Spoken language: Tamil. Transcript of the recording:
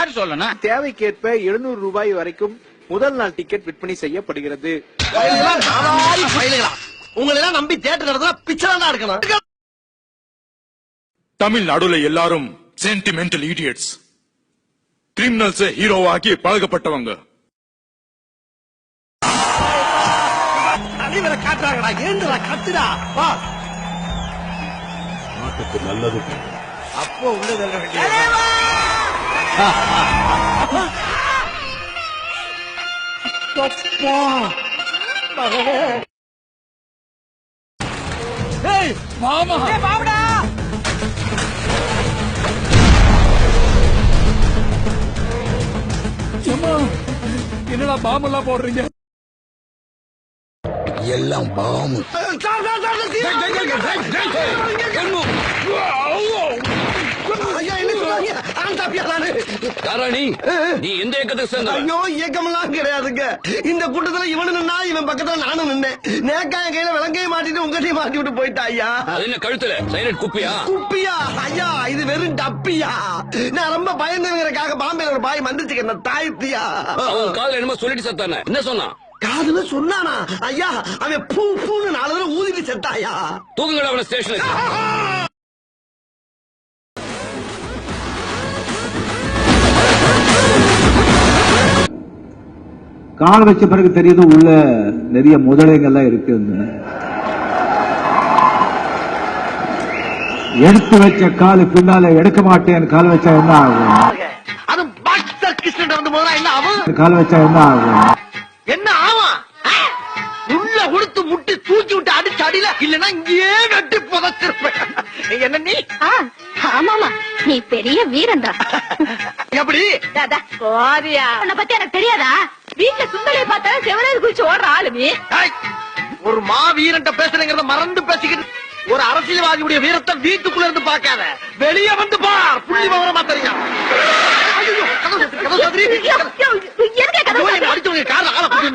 யாரு சொல்லணும்? தேவைக்கேற்ப 700 ரூபாய் வரைக்கும் முதல் நாள் டிக்கெட் விற்பனை செய்யப்படுகிறது. உங்களை எல்லாம் நம்பி தியேட்டர் நடந்தா பிச்சைதான் இருக்கணும். தமிழ்நாடுல எல்லாரும் சென்டிமெண்டல் இடியட்ஸ், கிரிமினல்ஸ் ஹீரோவாக்கி பழகப்பட்டவங்க. தலைவரை காட்டுறாங்கடா, ஏந்துடா, கத்துடா, வா. நாட்டுக்கு நல்லது அப்போ உள்ளது மாமா பாவடா. என்னடா பாம்பெல்லாம் போடுறீங்க? எல்லாம் பாம்பு. நீ எந்த இயக்கத்தை சேர்ந்த? ஐயோ, இயக்கமெல்லாம் கிடையாதுங்க. இந்த கூட்டத்துல இவனு நின்னா, இவன் பக்கத்துல நானும் நின்னேன். நேக்காய கையில விலங்கையை மாட்டிட்டு உங்களையும் மாட்டி விட்டு போயிட்டா ஐயா. அது என்ன கழுத்துல சைலண்ட் குப்பியா? குப்பியா ஐயா, இது வெறும் டப்பியா. நான் ரொம்ப பயந்துங்கிறக்காக பாம்பேல ஒரு பாய் மந்திரிச்சுக்கிறேன் தாய்த்தியா. அவன் காதுல என்னமோ சொல்லிட்டு செத்தானே, என்ன சொன்னான்? காதுல சொன்னானா ஐயா? அவன் பூ பூன்னு 4 தடவை ஊதிட்டு செத்தாயா. தூக்குங்கடா அவன ஸ்டேஷனுக்கு. கால் வச்ச பிறகு தெரியுது உள்ள நிறைய முதலைகள்லாம் இருக்கு. எடுத்து வச்ச காலு பின்னால எடுக்க மாட்டேன் கால் வச்சா என்ன ஆகும்? அது பாக்ஸர் கிருஷ்ணன் வந்து போதா என்ன ஆகும்? கால் வச்சா என்ன ஆகும்? என்ன ஆகும்? உள்ள கொடுத்து முட்டி தூக்கி விட்டு அடிச்சு அடியில இல்லன்னா இங்கேயே வெட்டி புதைச்சிருப்பேன். என்ன நீ? ஆமாமா, நீ பெரிய வீரன்டா. எப்படி? உன்னை பத்தி எனக்கு தெரியாதா? வீட்டுல சுந்தரியை பார்த்தா செவரேறு குளிச்சு ஓடுற ஆளு நீ. ஒரு மாவீரன்ட்ட பேசுறேங்கிறத மறந்து பேசிக்கிட்டு ஒரு அரசியல்வாதியுடைய வீரத்தை வீட்டுக்குள்ள இருந்து பார்க்காத, வெளியே வந்து பார். புள்ளி விவரமா தெரியும். அடிச்சவங்க கார்ல ஆளை போட்டு